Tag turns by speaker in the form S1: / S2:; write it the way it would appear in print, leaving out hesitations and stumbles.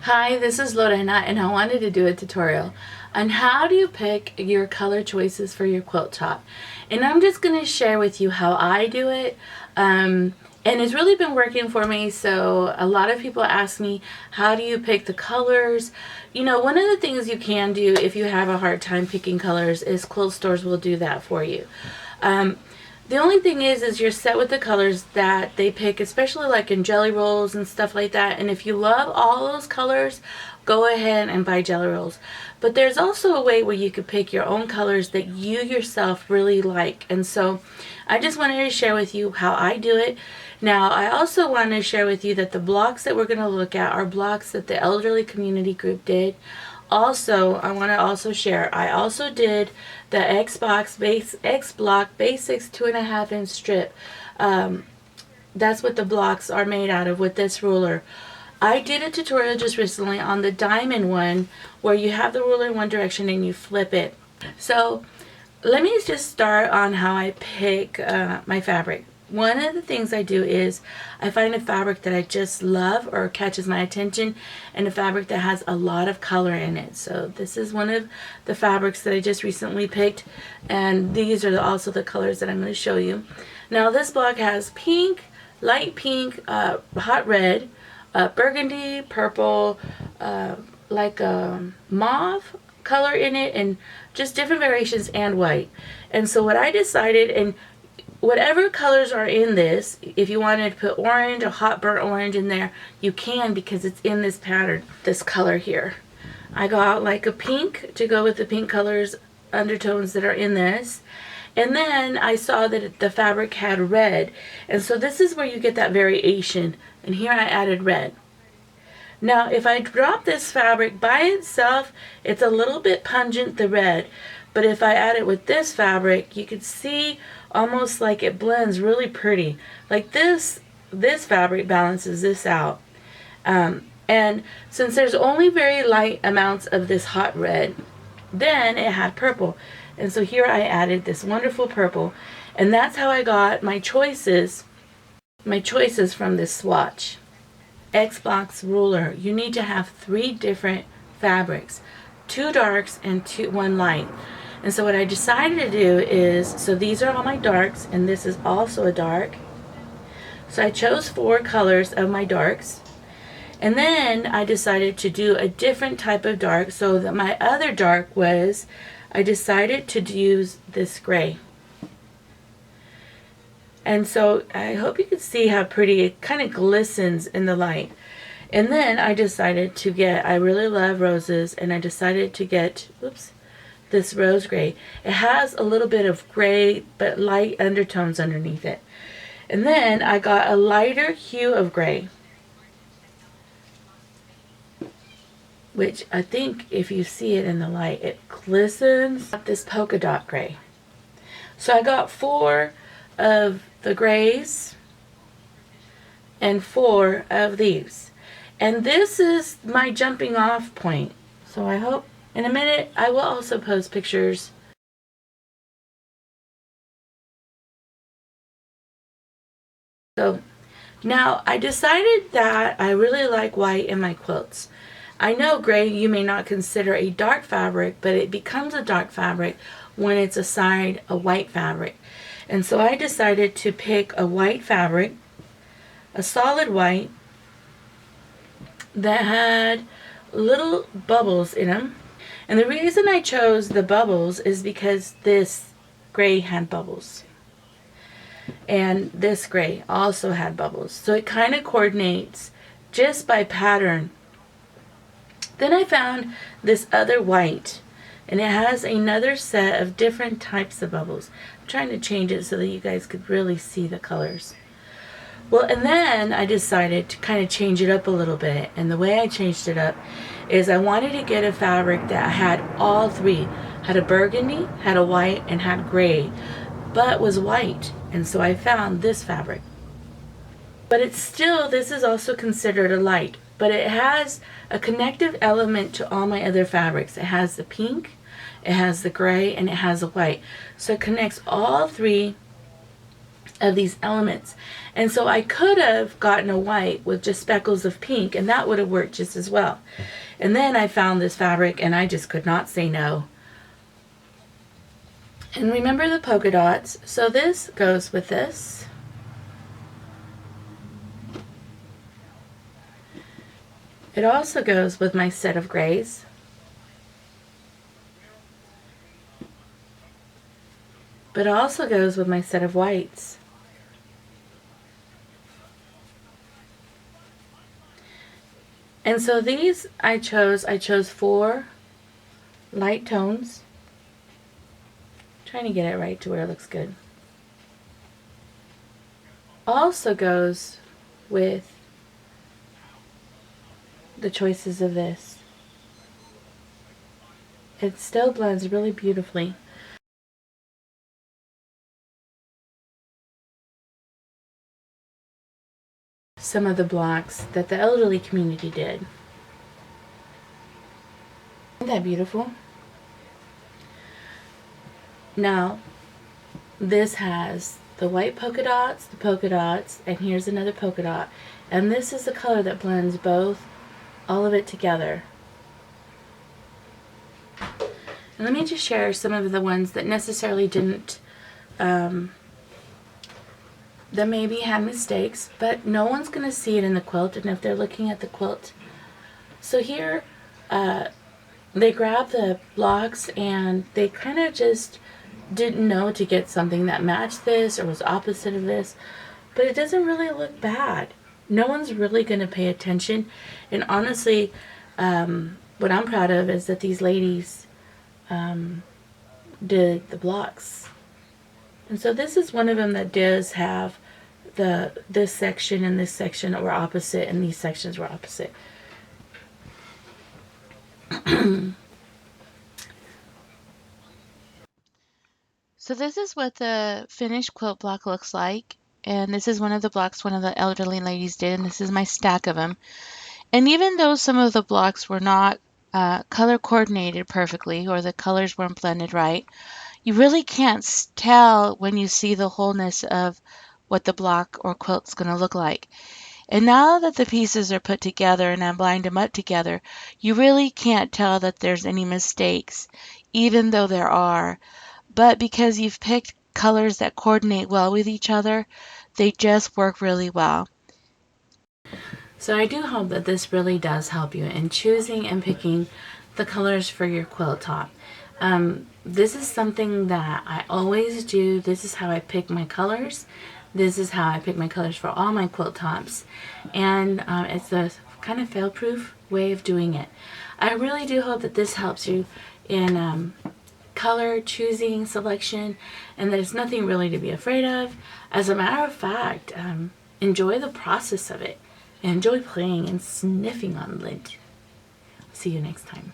S1: Hi, this is Lorena and I wanted to do a tutorial on how do you pick your color choices for your quilt top. And I'm just going to share with you how I do it. And it's really been working for me. So a lot of people ask me, how do you pick the colors? You know, one of the things you can do if you have a hard time picking colors is quilt stores will do that for you. The only thing is you're set with the colors that they pick, especially like in jelly rolls and stuff like that. And if you love all those colors, go ahead and buy jelly rolls. But there's also a way where you could pick your own colors that you yourself really like. And so I just wanted to share with you how I do it. Now, I also want to share with you that the blocks that we're going to look at are blocks that the elderly community group did. Also, I want to also share, I also did the X Block Basics 2.5 inch strip. That's what the blocks are made out of with this ruler. I did a tutorial just recently on the diamond one where you have the ruler in one direction and you flip it. So let me just start on how I pick my fabric. One of the things I do is I find a fabric that I just love or catches my attention, and a fabric that has a lot of color in it. So this is one of the fabrics that I just recently picked, and these are also the colors that I'm going to show you. Now this block has pink, light pink, hot red, burgundy, purple, like a mauve color in it, and just different variations, and white. And so what I decided, and whatever colors are in this, if you wanted to put orange or hot burnt orange in there, you can, because it's in this pattern, this color here. I got like a pink to go with the pink colors, undertones that are in this. And then I saw that the fabric had red. And so this is where you get that variation. And here I added red. Now, if I drop this fabric by itself, it's a little bit pungent, the red. But if I add it with this fabric, you can see almost like it blends really pretty. Like this fabric balances this out. And since there's only very light amounts of this hot red, then it had purple. And so here I added this wonderful purple. And that's how I got my choices from this swatch. X Box ruler. You need to have 3 different fabrics, 2 darks and 1 light. And so what I decided to do is, so these are all my darks, and this is also a dark. So I chose 4 colors of my darks. And then I decided to do a different type of dark, so that my other dark was, I decided to use this gray. And so I hope you can see how pretty it kind of glistens in the light. And then I decided to get, I really love roses, and I decided to get, this rose gray. It has a little bit of gray but light undertones underneath it. And then I got a lighter hue of gray, which I think if you see it in the light, it glistens. This polka dot gray. So I got 4 of the grays and 4 of these. And this is my jumping off point. So I hope in a minute I will also post pictures. So now I decided that I really like white in my quilts. I know gray you may not consider a dark fabric, but it becomes a dark fabric when it's assigned a white fabric. And so I decided to pick a white fabric, a solid white, that had little bubbles in them. And the reason I chose the bubbles is because this gray had bubbles. And this gray also had bubbles. So it kind of coordinates just by pattern. Then I found this other white, and it has another set of different types of bubbles. I'm trying to change it so that you guys could really see the colors. Well, and then I decided to kind of change it up a little bit. And the way I changed it up is I wanted to get a fabric that had all 3. Had a burgundy, had a white, and had gray, but was white. And so I found this fabric. But it's still, this is also considered a light, but it has a connective element to all my other fabrics. It has the pink, it has the gray, and it has the white. So it connects all 3 of these elements. And so I could have gotten a white with just speckles of pink, and that would have worked just as well. And then I found this fabric and I just could not say no. And remember the polka dots. So this goes with this. It also goes with my set of grays. But it also goes with my set of whites. And so these I chose 4 light tones. Trying to get it right to where it looks good. Also goes with the choices of this. It still blends really beautifully. Some of the blocks that the elderly community did. Isn't that beautiful? Now, this has the white polka dots, and here's another polka dot. And this is the color that blends both, all of it together. And let me just share some of the ones that necessarily didn't, that maybe had mistakes, but no one's going to see it in the quilt, and if they're looking at the quilt. So here, they grabbed the blocks and they kind of just didn't know to get something that matched this or was opposite of this, but it doesn't really look bad. No one's really going to pay attention. And honestly, what I'm proud of is that these ladies did the blocks. And so this is one of them that does have this section and this section were opposite and these sections were opposite.
S2: So this is what the finished quilt block looks like. And this is one of the blocks one of the elderly ladies did. And this is my stack of them. And even though some of the blocks were not color coordinated perfectly or the colors weren't blended right, you really can't tell when you see the wholeness of what the block or quilt's going to look like. And now that the pieces are put together and I've lined them up together, you really can't tell that there's any mistakes, even though there are. But because you've picked colors that coordinate well with each other, they just work really well.
S1: So I do hope that this really does help you in choosing and picking the colors for your quilt top. This is something that I always do. This is how I pick my colors. This is how I pick my colors for all my quilt tops. And it's a kind of fail-proof way of doing it. I really do hope that this helps you in color choosing, selection, and there's nothing really to be afraid of. As a matter of fact, enjoy the process of it. Enjoy playing and sniffing on lint. See you next time.